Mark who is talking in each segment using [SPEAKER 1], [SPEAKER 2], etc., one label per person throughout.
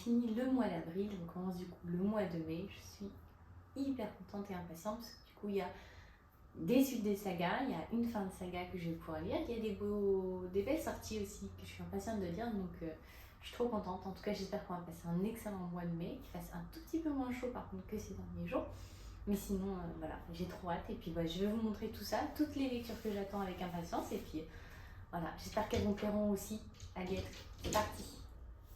[SPEAKER 1] fini le mois d'avril, on commence du coup le mois de mai. Je suis hyper contente et impatiente parce que du coup il y a des suites des sagas, il y a une fin de saga que je vais pouvoir lire, il y a des belles sorties aussi que je suis impatiente de lire, donc je suis trop contente. En tout cas, j'espère qu'on va passer un excellent mois de mai, qu'il fasse un tout petit peu moins chaud par contre que ces derniers jours. Mais sinon, voilà, j'ai trop hâte. Et puis, je vais vous montrer tout ça, toutes les lectures que j'attends avec impatience. Et puis, voilà, j'espère qu'elles vous plairont aussi. Allez, c'est parti.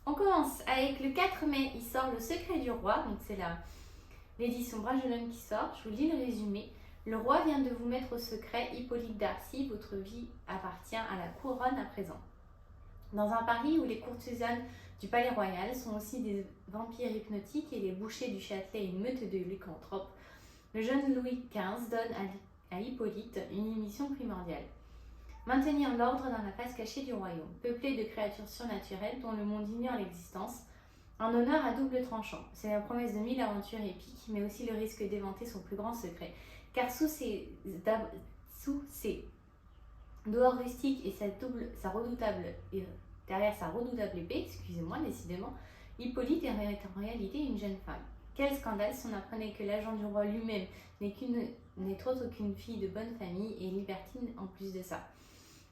[SPEAKER 1] On commence avec le 4 mai, il sort Le Secret du Roi. Donc, c'est l'édition Bragelonne qui sort. Je vous lis le résumé. Le roi vient de vous mettre au secret, Hippolyte Darcy, votre vie appartient à la couronne à présent. Dans un Paris où les courtisanes du palais royal sont aussi des vampires hypnotiques et les bouchers du Châtelet une meute de lycanthropes, le jeune Louis XV donne à Hippolyte une mission primordiale. Maintenir l'ordre dans la face cachée du royaume, peuplé de créatures surnaturelles dont le monde ignore l'existence, un honneur à double tranchant. C'est la promesse de 1000 aventures épiques, mais aussi le risque d'éventer son plus grand secret. Car sous ses dehors rustiques et derrière sa redoutable épée, excusez-moi décidément, Hippolyte est en réalité une jeune femme. Quel scandale si on apprenait que l'agent du roi lui-même n'est autre qu'une fille de bonne famille et libertine en plus de ça.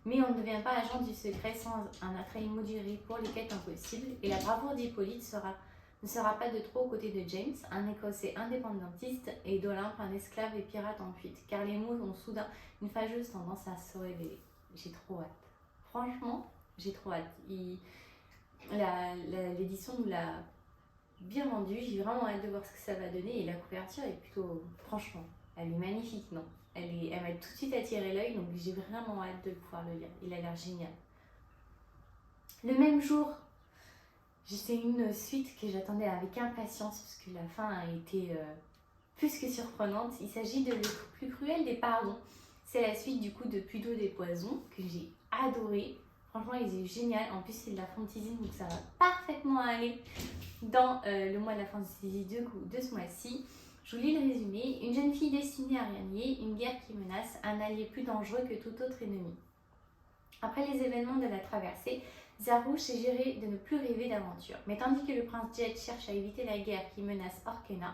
[SPEAKER 1] Mais on ne devient pas agent du secret sans un attrait immodéré pour les quêtes impossibles, et la bravoure d'Hippolyte ne sera pas de trop aux côtés de James, un Écossais indépendantiste, et d'Olympe, un esclave et pirate en fuite, car les mots ont soudain une fâcheuse tendance à se révéler. J'ai trop hâte. Franchement, j'ai trop hâte. L'édition nous l'a bien vendu, j'ai vraiment hâte de voir ce que ça va donner, et la couverture est plutôt, franchement, elle est magnifique, non? Elle m'a tout de suite attiré l'œil, donc j'ai vraiment hâte de pouvoir le lire. Il a l'air génial. Le même jour, c'est une suite que j'attendais avec impatience parce que la fin a été plus que surprenante. Il s'agit de Le plus cruel des pardons. C'est la suite du coup de Puy d'eau des poisons que j'ai adoré. Franchement, il est génial. En plus, c'est de la fantasy, donc ça va parfaitement aller dans le mois de la fantasy de ce mois-ci. Je vous lis le résumé. Une jeune fille destinée à régner, une guerre qui menace, un allié plus dangereux que tout autre ennemi. Après les événements de la traversée, Zarouche s'est géré de ne plus rêver d'aventure. Mais tandis que le prince Jet cherche à éviter la guerre qui menace Orkena,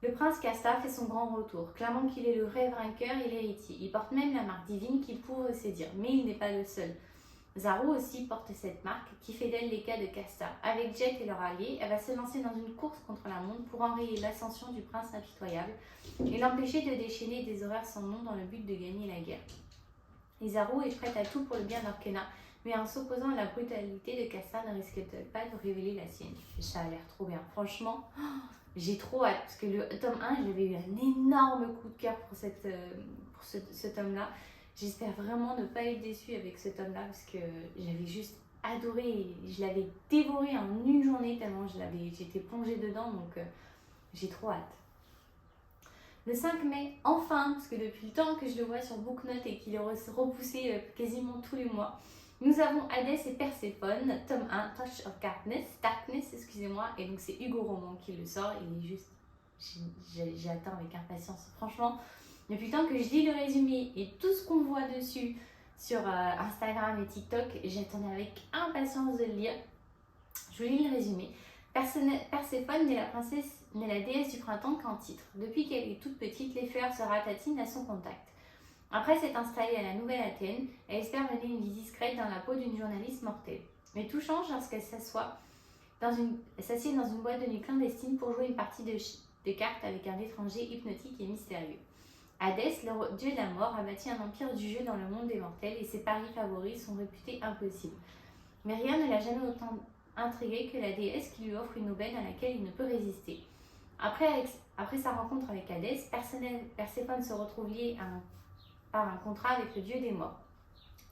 [SPEAKER 1] le prince Casta fait son grand retour, clamant qu'il est le vrai vainqueur et l'héritier. Il porte même la marque divine qu'il pourrait séduire, mais il n'est pas le seul. Zaru aussi porte cette marque qui fait d'elle les cas de Casta. Avec Jet et leur allié, elle va se lancer dans une course contre la montre pour enrayer l'ascension du prince impitoyable et l'empêcher de déchaîner des horreurs sans nom dans le but de gagner la guerre. Et Zaru est prête à tout pour le bien d'Orkena, mais en s'opposant à la brutalité de Casta, ne risque-t-elle pas de révéler la sienne? Ça a l'air trop bien. Franchement, j'ai trop hâte parce que le tome 1, j'avais eu un énorme coup de cœur pour ce tome-là. J'espère vraiment ne pas être déçue avec ce tome-là parce que j'avais juste adoré et je l'avais dévoré en une journée tellement j'étais plongée dedans, donc j'ai trop hâte. Le 5 mai, enfin, parce que depuis le temps que je le vois sur Booknote et qu'il est repoussé quasiment tous les mois, nous avons Hadès et Perséphone, tome 1, Touch of Darkness, excusez-moi, et donc c'est Hugo Roman qui le sort, il est juste, j'attends avec impatience, franchement. Depuis le temps que je lis le résumé et tout ce qu'on voit dessus sur Instagram et TikTok, j'attendais avec impatience de le lire. Je vous lis le résumé. Perséphone n'est la déesse du printemps qu'en titre. Depuis qu'elle est toute petite, les fleurs se ratatinent à son contact. Après s'être installée à la Nouvelle Athènes, elle espère mener une vie discrète dans la peau d'une journaliste mortelle. Mais tout change lorsqu'elle s'assied dans une boîte de nuit clandestine pour jouer une partie de cartes avec un étranger hypnotique et mystérieux. Hadès, le dieu de la mort, a bâti un empire du jeu dans le monde des mortels et ses paris favoris sont réputés impossibles. Mais rien ne l'a jamais autant intrigué que la déesse qui lui offre une aubaine à laquelle il ne peut résister. Après sa rencontre avec Hadès, Perséphone se retrouve liée par un contrat avec le dieu des morts,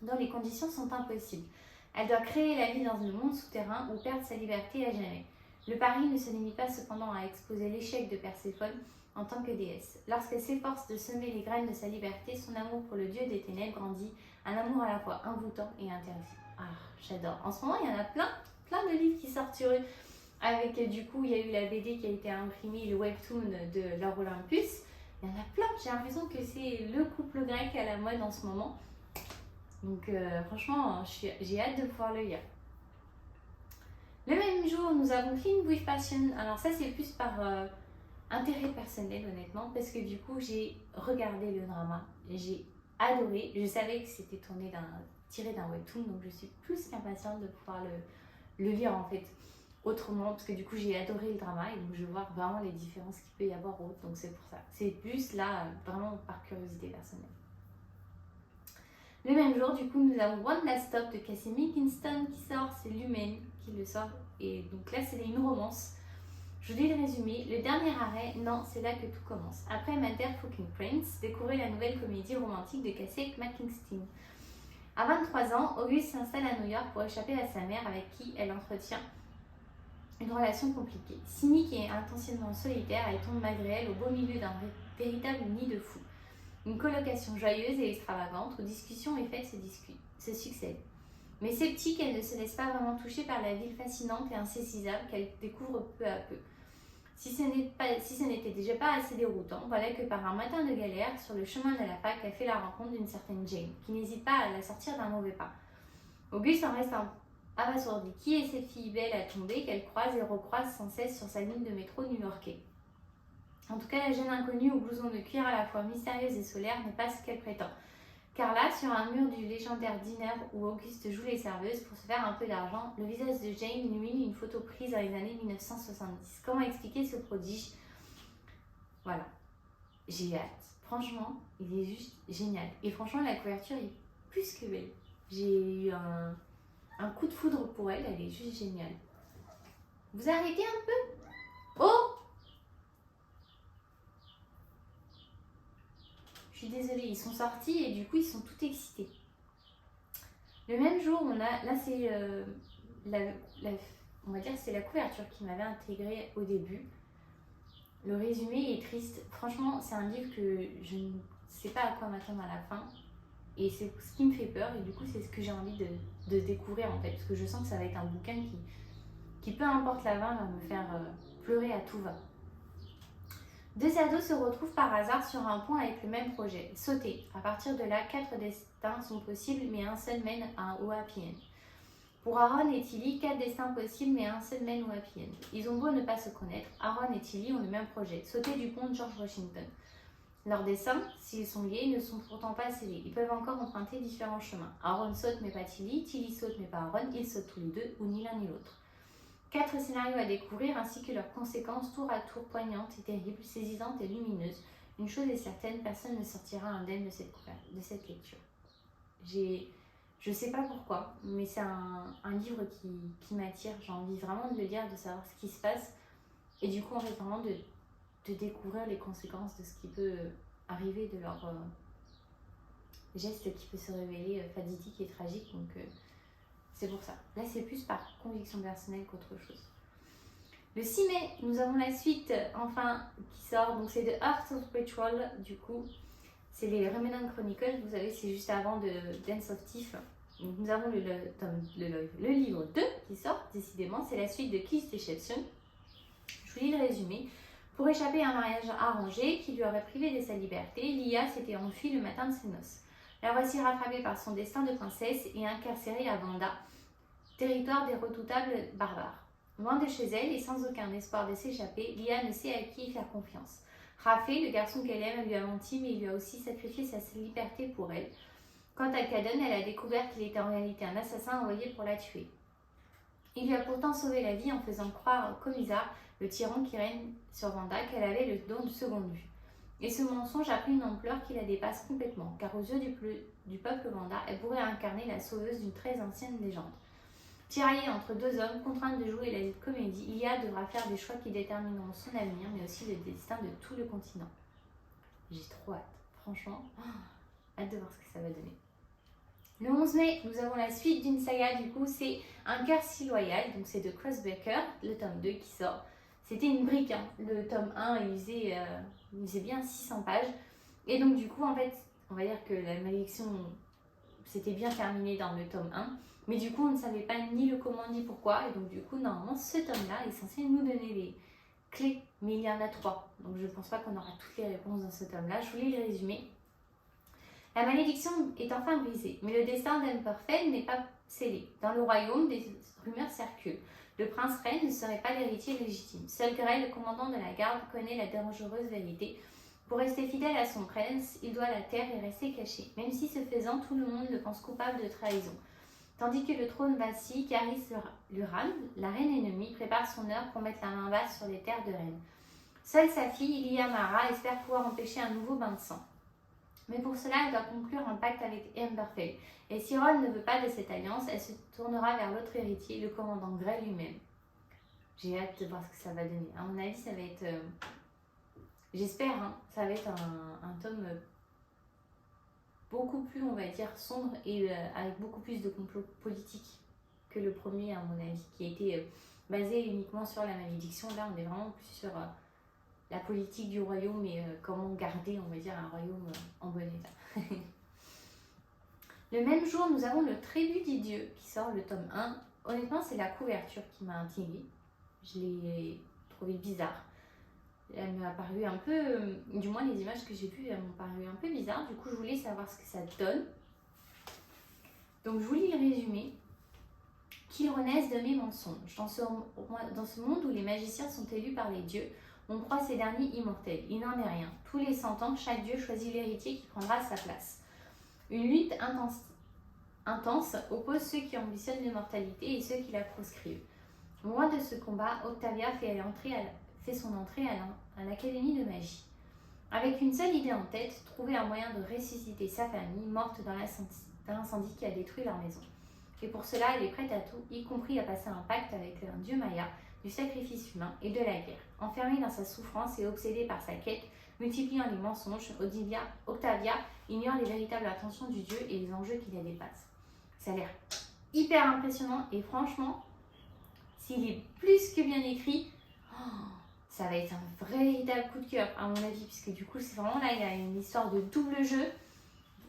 [SPEAKER 1] dont les conditions sont impossibles. Elle doit créer la vie dans le monde souterrain ou perdre sa liberté à jamais. Le pari ne se limite pas cependant à exposer l'échec de Perséphone en tant que déesse. Lorsqu'elle s'efforce de semer les graines de sa liberté, son amour pour le dieu des ténèbres grandit, un amour à la fois envoûtant et intéressant. Ah, j'adore. En ce moment, il y en a plein de livres qui sortent sur eux. Avec, du coup, il y a eu la BD qui a été imprimée, le webtoon de Laure Olympus. Il y en a plein. J'ai l'impression que c'est le couple grec à la mode en ce moment. Donc, franchement, j'ai hâte de pouvoir le lire. Le même jour, nous avons Clean with Passion. Alors ça, c'est plus par intérêt personnel, honnêtement, parce que du coup, j'ai regardé le drama, j'ai adoré. Je savais que c'était tiré d'un webtoon, donc je suis plus qu'impatiente de pouvoir le lire en fait autrement, parce que du coup, j'ai adoré le drama et donc je vois vraiment les différences qu'il peut y avoir autres, donc c'est pour ça. C'est plus là, vraiment par curiosité personnelle. Le même jour, du coup, nous avons One Last Stop de Cassimi Kingston qui sort, c'est Lumen qui le sort, et donc là, c'est une romance. Je lis le résumé. Le dernier arrêt, non, c'est là que tout commence. Après Mother Fucking Prince, découvrez la nouvelle comédie romantique de Cassie McKinston. À 23 ans, Auguste s'installe à New York pour échapper à sa mère avec qui elle entretient une relation compliquée. Cynique et intentionnellement solitaire, elle tombe malgré elle au beau milieu d'un véritable nid de fous. Une colocation joyeuse et extravagante où discussion et fête se succèdent. Mais sceptique, elle ne se laisse pas vraiment toucher par la ville fascinante et insaisissable qu'elle découvre peu à peu. Si ce n'était déjà pas assez déroutant, voilà que par un matin de galère, sur le chemin de la fac, elle fait la rencontre d'une certaine Jane, qui n'hésite pas à la sortir d'un mauvais pas. Auguste en reste abasourdi. Qui est cette fille belle à tomber qu'elle croise et recroise sans cesse sur sa ligne de métro new-yorkais? En tout cas, la jeune inconnue au blouson de cuir à la fois mystérieuse et solaire n'est pas ce qu'elle prétend. Car là, sur un mur du légendaire dîner où Auguste joue les serveuses pour se faire un peu d'argent, le visage de Jane illumine une photo prise dans les années 1970. Comment expliquer ce prodige? Voilà, j'ai hâte. Franchement, il est juste génial. Et franchement, la couverture est plus que belle. J'ai eu un coup de foudre pour elle, elle est juste géniale. Vous arrêtez un peu? Oh! Je suis désolée, ils sont sortis et du coup ils sont tout excités. Le même jour, on a, là c'est on va dire c'est la couverture qui m'avait intégrée au début. Le résumé est triste. Franchement, c'est un livre que je ne sais pas à quoi m'attendre à la fin. Et c'est ce qui me fait peur et du coup c'est ce que j'ai envie de découvrir en fait. Parce que je sens que ça va être un bouquin qui peu importe la fin, va me faire pleurer à tout va. Deux ados se retrouvent par hasard sur un pont avec le même projet, sauter. À partir de là, 4 destins sont possibles, mais un seul mène au happy end. Pour Aaron et Tilly, 4 destins possibles, mais un seul mène au happy end. Ils ont beau ne pas se connaître, Aaron et Tilly ont le même projet, sauter du pont de George Washington. Leurs destins, s'ils sont liés, ne sont pourtant pas scellés. Ils peuvent encore emprunter différents chemins. Aaron saute mais pas Tilly, Tilly saute mais pas Aaron, ils sautent tous les deux, ou ni l'un ni l'autre. 4 scénarios à découvrir ainsi que leurs conséquences tour à tour poignantes et terribles, saisissantes et lumineuses. Une chose est certaine, personne ne sortira indemne de cette lecture. Je sais pas pourquoi, mais c'est un livre qui m'attire. J'ai envie vraiment de le lire, de savoir ce qui se passe. Et du coup, en fait, vraiment de découvrir les conséquences de ce qui peut arriver de leur geste qui peut se révéler fatidique et tragique. Donc, c'est pour ça. Là, c'est plus par conviction personnelle qu'autre chose. Le 6 mai, nous avons la suite, enfin, qui sort. Donc, c'est The Heart of Petrol, du coup. C'est les Remnant Chronicles. Vous savez, c'est juste avant de Dance of Thief. Donc, nous avons le livre 2 qui sort, décidément. C'est la suite de Kiss Deception. Je vous lis le résumé. Pour échapper à un mariage arrangé qui lui aurait privé de sa liberté, Lia s'était enfuie le matin de ses noces. La voici rattrapée par son destin de princesse et incarcérée à Vanda, territoire des redoutables barbares. Loin de chez elle et sans aucun espoir de s'échapper, Lia ne sait à qui faire confiance. Rafé, le garçon qu'elle aime, lui a menti, mais il lui a aussi sacrifié sa liberté pour elle. Quant à Caden, elle a découvert qu'il était en réalité un assassin envoyé pour la tuer. Il lui a pourtant sauvé la vie en faisant croire au commissaire, le tyran qui règne sur Vanda, qu'elle avait le don de seconde vue. Et ce mensonge a pris une ampleur qui la dépasse complètement, car aux yeux du peuple Vanda, elle pourrait incarner la sauveuse d'une très ancienne légende. Tiraillée entre deux hommes, contrainte de jouer la comédie, Lia devra faire des choix qui détermineront son avenir, mais aussi le destin de tout le continent. J'ai trop hâte, franchement, hâte de voir ce que ça va donner. Le 11 mai, nous avons la suite d'une saga, du coup, c'est Un cœur si loyal, donc c'est de Crossbreaker, le tome 2 qui sort. C'était une brique, hein. Le tome 1, il faisait bien 600 pages. Et donc, du coup, en fait, on va dire que la malédiction s'était bien terminée dans le tome 1. Mais du coup, on ne savait pas ni le comment ni pourquoi. Et donc, du coup, normalement, ce tome-là est censé nous donner les clés. Mais il y en a 3. Donc, je ne pense pas qu'on aura toutes les réponses dans ce tome-là. Je vous lis le résumé. La malédiction est enfin brisée, mais le destin d'Emperfeld n'est pas scellé. Dans le royaume, des rumeurs circulent. Le prince Ren ne serait pas l'héritier légitime. Seul Grey, le commandant de la garde, connaît la dangereuse vérité. Pour rester fidèle à son prince, il doit la terre et rester caché. Même si ce faisant, tout le monde le pense coupable de trahison. Tandis que le trône vacille, Caris Luran, la reine ennemie, prépare son heure pour mettre la main basse sur les terres de Rennes. Seule sa fille, Iliamara, espère pouvoir empêcher un nouveau bain de sang. Mais pour cela, elle doit conclure un pacte avec Emberfell. Et si Ron ne veut pas de cette alliance, elle se tournera vers l'autre héritier, le commandant Grey lui-même. J'ai hâte de voir ce que ça va donner. À mon avis, ça va être... J'espère, hein, ça va être un tome beaucoup plus, on va dire, sombre et avec beaucoup plus de complot politique que le premier, à mon avis, qui était basé uniquement sur la malédiction. Là, on est vraiment plus sur la politique du royaume et comment garder, on va dire, un royaume en bon état. Le même jour, nous avons le Tribut des dieux qui sort, le tome 1. Honnêtement, c'est la couverture qui m'a intriguée. Je l'ai trouvée bizarre. Elle m'a paru un peu, du moins les images que j'ai vues, elles m'ont paru un peu bizarres. Du coup, je voulais savoir ce que ça donne. Donc, je vous lis le résumé. Qu'ils renaissent de mes mensonges. Dans ce monde où les magiciens sont élus par les dieux, on croit ces derniers immortels. Il n'en est rien. Tous les 100 ans, chaque dieu choisit l'héritier qui prendra sa place. Une lutte intense oppose ceux qui ambitionnent l'immortalité et ceux qui la proscrivent. Loin de ce combat, Octavia fait son entrée à l'Académie de magie. Avec une seule idée en tête, trouver un moyen de ressusciter sa famille morte dans l'incendie qui a détruit leur maison. Et pour cela, elle est prête à tout, y compris à passer un pacte avec un dieu maya, du sacrifice humain et de la guerre. Enfermée dans sa souffrance et obsédée par sa quête, multipliant les mensonges, Octavia ignore les véritables intentions du dieu et les enjeux qui la dépassent. Ça a l'air hyper impressionnant et franchement, s'il est plus que bien écrit, ça va être un véritable coup de cœur à mon avis, puisque du coup, c'est vraiment là, il y a une histoire de double jeu,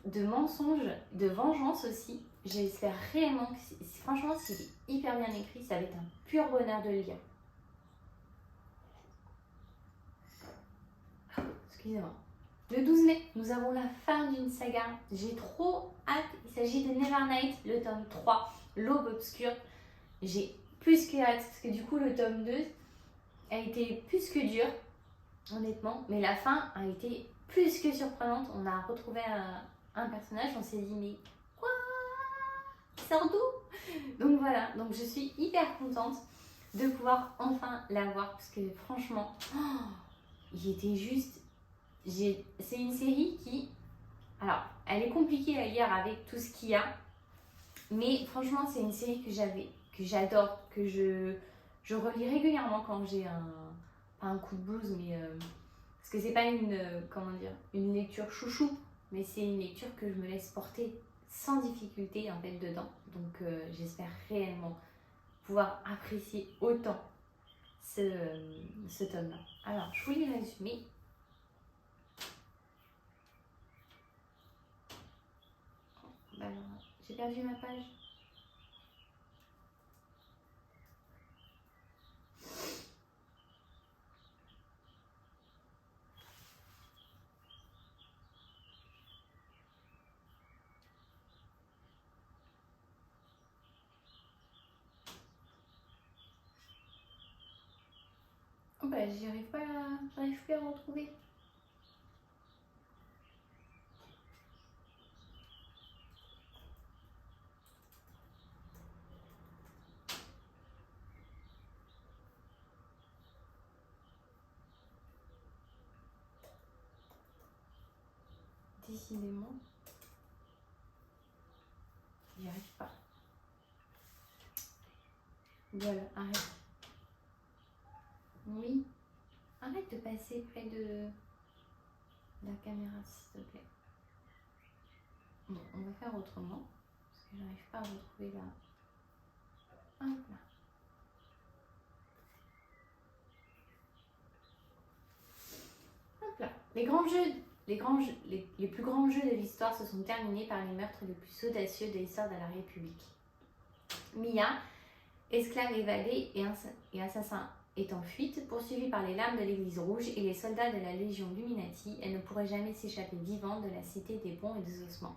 [SPEAKER 1] de mensonges, de vengeance aussi. J'espère réellement que, franchement, s'il est hyper bien écrit, ça va être un pur bonheur de le lire. Excusez-moi. Le 12 mai, nous avons la fin d'une saga. J'ai trop hâte. Il s'agit de Nevernight, le tome 3, L'Aube Obscure. J'ai plus que hâte, parce que du coup, le tome 2 a été plus que dur, honnêtement. Mais la fin a été plus que surprenante. On a retrouvé un personnage, on s'est dit, mais quoi? Il sort d'où? Donc voilà, donc je suis hyper contente de pouvoir enfin la voir, parce que franchement, il était juste... C'est une série qui... Alors, elle est compliquée à lire avec tout ce qu'il y a, mais franchement, c'est une série que j'adore, que je relis régulièrement quand j'ai pas un coup de blues, mais... parce que c'est pas une lecture chouchou, mais c'est une lecture que je me laisse porter sans difficulté en fait dedans. Donc j'espère réellement pouvoir apprécier autant ce tome-là. Alors, je vous lis le résumé. Alors, j'ai perdu ma page. Oh bah, j'arrive plus à retrouver. Décidément, j'y arrive pas. Voilà, arrête. Oui, arrête de passer près de la caméra, s'il te plaît. Bon, on va faire autrement, parce que j'arrive pas à retrouver là. Hop là. Hop là. Les plus grands jeux de l'histoire se sont terminés par les meurtres les plus audacieux de l'histoire de la République. Mia, esclave évadée et assassin est en fuite, poursuivie par les lames de l'Église rouge et les soldats de la Légion Luminati. Elle ne pourrait jamais s'échapper vivante de la cité des bons et des ossements.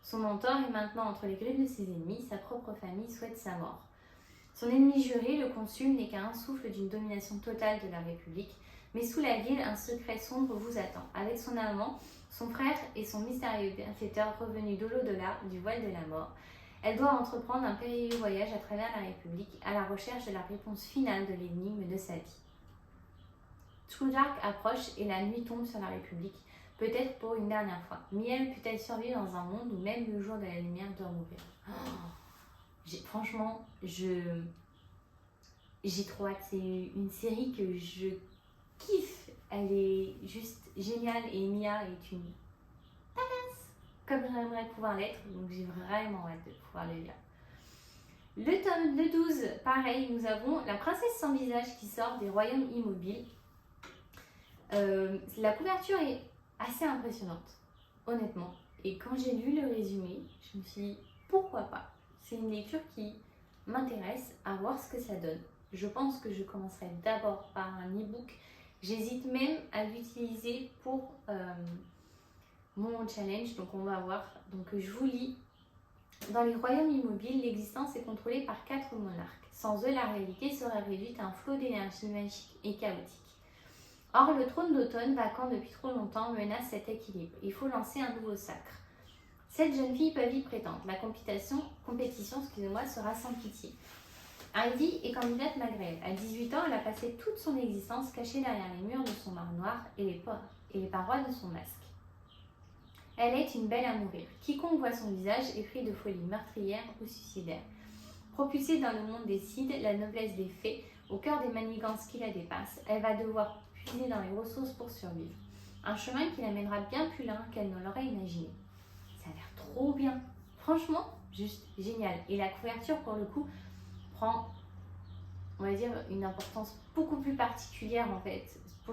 [SPEAKER 1] Son mentor est maintenant entre les griffes de ses ennemis, sa propre famille souhaite sa mort. Son ennemi juré, le consul, n'est qu'à un souffle d'une domination totale de la République, mais sous la ville, un secret sombre vous attend. Avec son amant, son frère et son mystérieux bienfaiteur revenus de l'au-delà du voile de la mort, elle doit entreprendre un périlleux voyage à travers la République à la recherche de la réponse finale de l'énigme de sa vie. True Dark approche et la nuit tombe sur la République, peut-être pour une dernière fois. Miel peut-elle survivre dans un monde où même le jour de la lumière doit mourir? Franchement, j'ai trop hâte. C'est une série que je kiffe. Elle est juste géniale et Mia est une badass, comme j'aimerais pouvoir l'être. Donc j'ai vraiment hâte de pouvoir le lire. Le 12, pareil, nous avons La princesse sans visage qui sort des royaumes immobiles. La couverture est assez impressionnante, honnêtement. Et quand j'ai lu le résumé, je me suis dit pourquoi pas. C'est une lecture qui m'intéresse à voir ce que ça donne. Je pense que je commencerai d'abord par un e-book. J'hésite même à l'utiliser pour mon challenge, donc on va voir. Donc je vous lis. Dans les royaumes immobiles, l'existence est contrôlée par 4 monarques. Sans eux, la réalité serait réduite à un flot d'énergie magique et chaotique. Or, le trône d'automne, vacant depuis trop longtemps, menace cet équilibre. Il faut lancer un nouveau sacre. 7 jeunes filles peuvent y prétendre. La compétition sera sans pitié. Heidi est candidate malgré elle. À 18 ans, elle a passé toute son existence cachée derrière les murs de son manoir et les parois de son masque. Elle est une belle à mourir. Quiconque voit son visage est pris de folie meurtrière ou suicidaire. Propulsée dans le monde des cides, la noblesse des fées, au cœur des manigances qui la dépassent, elle va devoir puiser dans les ressources pour survivre. Un chemin qui l'amènera bien plus loin qu'elle ne l'aurait imaginé. Ça a l'air trop bien. Franchement, juste génial. Et la couverture, pour le coup, prend, on va dire, une importance beaucoup plus particulière en fait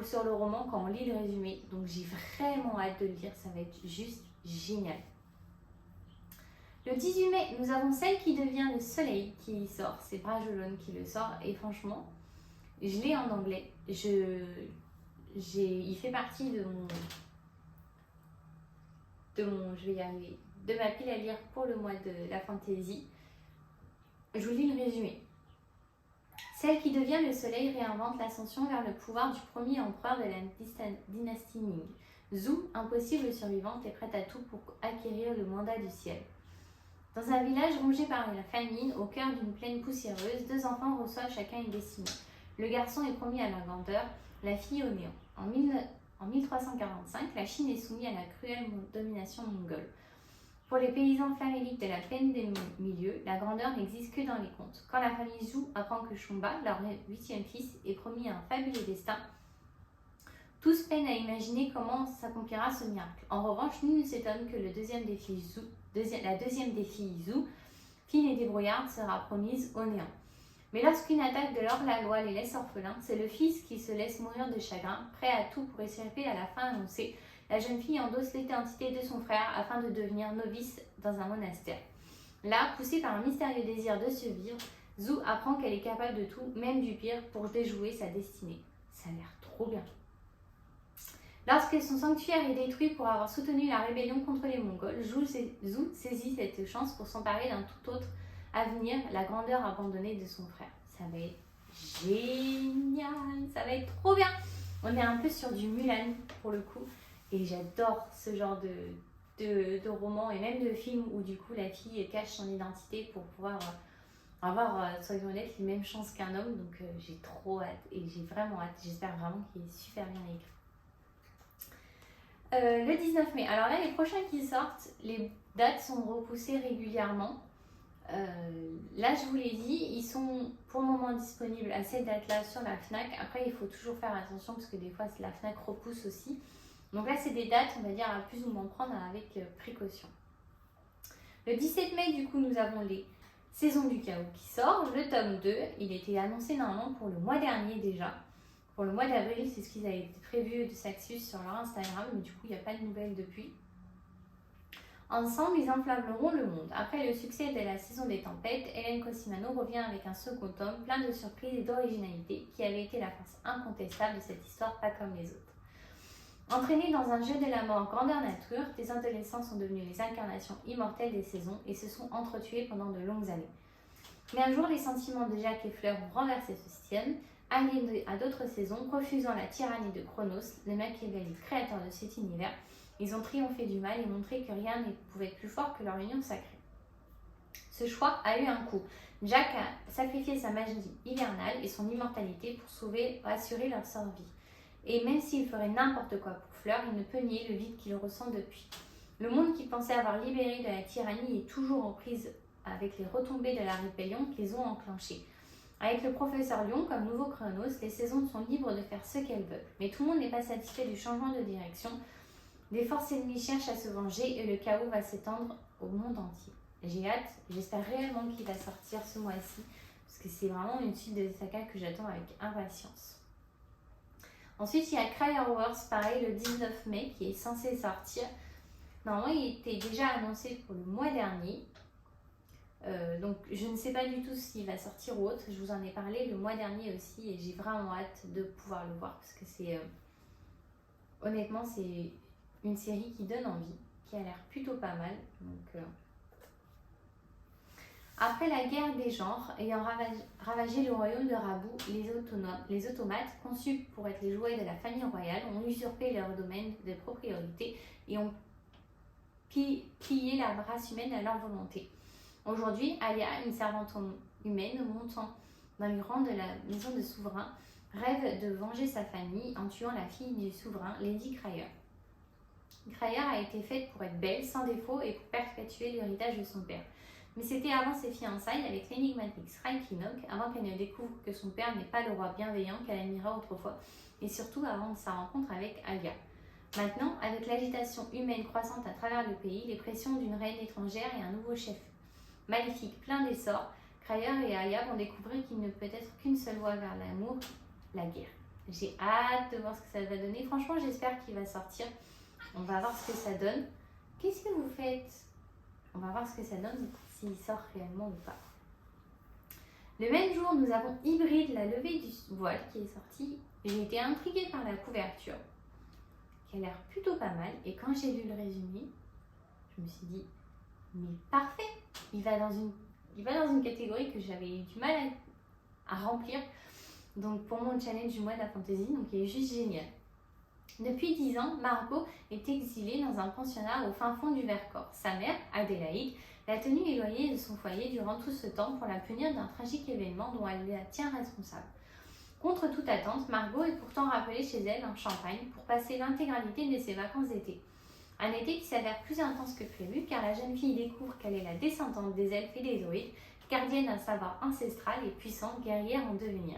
[SPEAKER 1] sur le roman quand on lit le résumé. Donc j'ai vraiment hâte de le lire, ça va être juste génial. Le 18 mai, nous avons Celle qui devient le soleil qui sort. C'est Bragelonne qui le sort et franchement, je l'ai en anglais. Il fait partie de ma pile à lire pour le mois de la fantasy. Je vous lis le résumé. Celle qui devient le soleil réinvente l'ascension vers le pouvoir du premier empereur de la dynastie Ming. Zhu, impossible survivante, est prête à tout pour acquérir le mandat du ciel. Dans un village rongé par la famine, au cœur d'une plaine poussiéreuse, 2 enfants reçoivent chacun une destinée. Le garçon est promis à la grandeur, la fille au néant. En 1345, la Chine est soumise à la cruelle domination mongole. Pour les paysans faméliques de la plaine des milieux, la grandeur n'existe que dans les contes. Quand la famille Zhu apprend que Shomba, leur 8e fils, est promis à un fabuleux destin, tous peinent à imaginer comment s'accomplira ce miracle. En revanche, nul ne s'étonne que la deuxième des filles Zhu, fine et débrouillarde, sera promise au néant. Mais lorsqu'une attaque de l'hors-la-loi les laisse orphelins, c'est le fils qui se laisse mourir de chagrin, prêt à tout pour échapper à la fin annoncée. La jeune fille endosse l'identité de son frère afin de devenir novice dans un monastère. Là, poussée par un mystérieux désir de survivre, Zhu apprend qu'elle est capable de tout, même du pire, pour déjouer sa destinée. Ça a l'air trop bien. Lorsque son sanctuaire est détruit pour avoir soutenu la rébellion contre les Mongols, Zhu saisit cette chance pour s'emparer d'un tout autre avenir, la grandeur abandonnée de son frère. Ça va être génial, ça va être trop bien. On est un peu sur du Mulan pour le coup. Et j'adore ce genre de roman et même de film où du coup la fille cache son identité pour pouvoir avoir, soyons honnêtes, les mêmes chances qu'un homme. Donc j'ai trop hâte et j'ai vraiment hâte. J'espère vraiment qu'il est super bien écrit. Le 19 mai. Alors là, les prochains qui sortent, les dates sont repoussées régulièrement. Là, je vous l'ai dit, ils sont pour le moment disponibles à cette date-là sur la FNAC. Après, il faut toujours faire attention parce que des fois, la FNAC repousse aussi. Donc là, c'est des dates, on va dire, à plus ou moins prendre avec précaution. Le 17 mai, du coup, nous avons les Saisons du chaos qui sort. Le tome 2, il était annoncé normalement pour le mois dernier déjà. Pour le mois d'avril, c'est ce qu'ils avaient prévu de Saxus sur leur Instagram, mais du coup, il n'y a pas de nouvelles depuis. Ensemble, ils enflammeront le monde. Après le succès de la saison des tempêtes, Hélène Cosimano revient avec un second tome plein de surprises et d'originalité qui avait été la force incontestable de cette histoire pas comme les autres. Entraînés dans un jeu de la mort grandeur nature, des adolescents sont devenus les incarnations immortelles des saisons et se sont entretués pendant de longues années. Mais un jour, les sentiments de Jacques et Fleur vont renverser ce système, alliés à d'autres saisons, refusant la tyrannie de Chronos, le machiavélique créateur de cet univers. Ils ont triomphé du mal et montré que rien ne pouvait être plus fort que leur union sacrée. Ce choix a eu un coût. Jack a sacrifié sa magie hivernale et son immortalité pour assurer leur survie. Et même s'il ferait n'importe quoi pour Fleur, il ne peut nier le vide qu'il ressent depuis. Le monde qu'il pensait avoir libéré de la tyrannie est toujours en prise avec les retombées de la rébellion qu'ils ont enclenchée. Avec le professeur Lyon comme nouveau Chronos, les saisons sont libres de faire ce qu'elles veulent. Mais tout le monde n'est pas satisfait du changement de direction. Des forces ennemies cherchent à se venger et le chaos va s'étendre au monde entier. J'ai hâte, j'espère réellement qu'il va sortir ce mois-ci, parce que c'est vraiment une suite de saga que j'attends avec impatience. Ensuite, il y a Cry Wars, pareil, le 19 mai, qui est censé sortir. Normalement, il était déjà annoncé pour le mois dernier. Donc, je ne sais pas du tout s'il va sortir ou autre. Je vous en ai parlé le mois dernier aussi et j'ai vraiment hâte de pouvoir le voir parce que c'est... honnêtement, c'est une série qui donne envie, qui a l'air plutôt pas mal. Donc, après la guerre des genres, ayant ravagé le royaume de Rabout, les automates, conçus pour être les jouets de la famille royale, ont usurpé leur domaine de propriété et ont plié la race humaine à leur volonté. Aujourd'hui, Alia, une servante humaine montant dans les rangs de la maison de souverain, rêve de venger sa famille en tuant la fille du souverain, Lady Cryer. Cryer a été faite pour être belle, sans défaut et pour perpétuer l'héritage de son père. Mais c'était avant ses fiançailles avec l'énigmatique Sraikinoc, avant qu'elle ne découvre que son père n'est pas le roi bienveillant qu'elle admira autrefois, et surtout avant de sa rencontre avec Alia. Maintenant, avec l'agitation humaine croissante à travers le pays, les pressions d'une reine étrangère et un nouveau chef maléfique plein d'essor, Cryer et Alia vont découvrir qu'il ne peut être qu'une seule voie vers l'amour, la guerre. J'ai hâte de voir ce que ça va donner. Franchement, j'espère qu'il va sortir. On va voir ce que ça donne. Qu'est-ce que vous faites? On va voir ce que ça donne, s'il sort réellement ou pas. Le même jour, nous avons Hybride, la levée du voile qui est sortie. J'ai été intriguée par la couverture, qui a l'air plutôt pas mal. Et quand j'ai lu le résumé, je me suis dit, mais parfait! Il va dans une catégorie que j'avais eu du mal à remplir. Donc pour mon challenge du mois de la fantasy, donc il est juste génial. Depuis 10 ans, Margot est exilée dans un pensionnat au fin fond du Vercors. Sa mère, Adélaïde, l'a tenue éloignée de son foyer durant tout ce temps pour la punir d'un tragique événement dont elle la tient responsable. Contre toute attente, Margot est pourtant rappelée chez elle en Champagne pour passer l'intégralité de ses vacances d'été. Un été qui s'avère plus intense que prévu car la jeune fille découvre qu'elle est la descendante des elfes et des druides, gardienne d'un savoir ancestral et puissante, guerrière en devenir.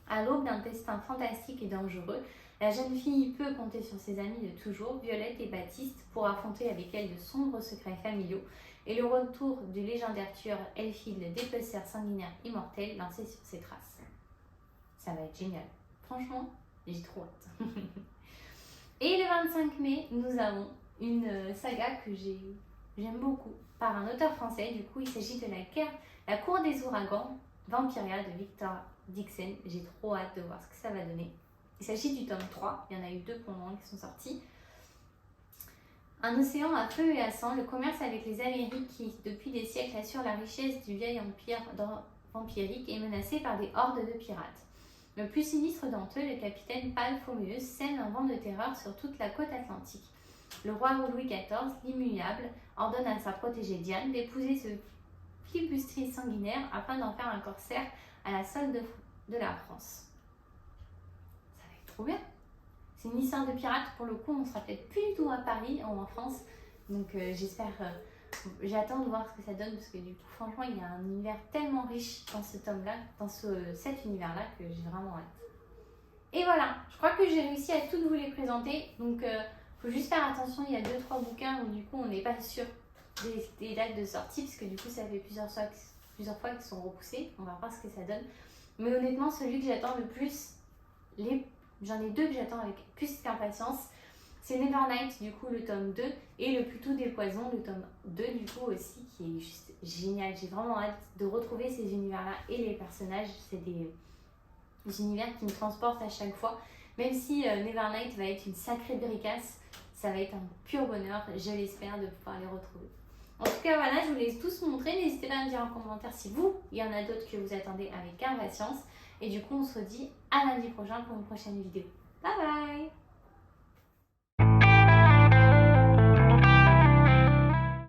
[SPEAKER 1] À l'aube d'un destin fantastique et dangereux, la jeune fille peut compter sur ses amis de toujours, Violette et Baptiste, pour affronter avec elle de sombres secrets familiaux et le retour du légendaire tueur Elfhild d'épeceurs sanguinaires immortels lancé sur ses traces. Ça va être génial. Franchement, j'ai trop hâte. Et le 25 mai, nous avons une saga que j'aime beaucoup, par un auteur français. Du coup, il s'agit de la Cour des Ouragans, Vampiria de Victor Dixon. J'ai trop hâte de voir ce que ça va donner. Il s'agit du tome 3, il y en a eu 2 pour le moment qui sont sortis. Un océan à feu et à sang, le commerce avec les Amériques qui, depuis des siècles, assurent la richesse du vieil empire vampirique est menacé par des hordes de pirates. Le plus sinistre d'entre eux, le capitaine Palfomeus, sème un vent de terreur sur toute la côte atlantique. Le roi Louis XIV, l'immuable, ordonne à sa protégée Diane d'épouser ce flibustrier sanguinaire afin d'en faire un corsaire à la solde de la France. Ça va être trop bien. C'est une histoire de pirates, pour le coup, on sera peut-être plus du tout à Paris ou en France. Donc j'attends de voir ce que ça donne parce que du coup, franchement, il y a un univers tellement riche dans ce tome-là, dans cet univers-là, que j'ai vraiment hâte. Et voilà, je crois que j'ai réussi à toutes vous les présenter. Donc, faut juste faire attention, il y a 2-3 bouquins où du coup, on n'est pas sûr des dates de sortie parce que du coup, ça fait plusieurs fois qu'ils sont repoussés. On va voir ce que ça donne. Mais honnêtement, celui que j'attends le plus, j'en ai 2 que j'attends avec plus d'impatience. C'est Nevernight, du coup, le tome 2, et Le Plus Doux des Poisons, le tome 2, du coup, aussi, qui est juste génial. J'ai vraiment hâte de retrouver ces univers-là et les personnages. C'est des univers qui me transportent à chaque fois. Même si Nevernight va être une sacrée bricasse, ça va être un pur bonheur, je l'espère, de pouvoir les retrouver. En tout cas, voilà, je vous les ai tous montrés. N'hésitez pas à me dire en commentaire si vous, il y en a d'autres que vous attendez avec impatience. Et du coup, on se dit à lundi prochain pour une prochaine vidéo. Bye bye!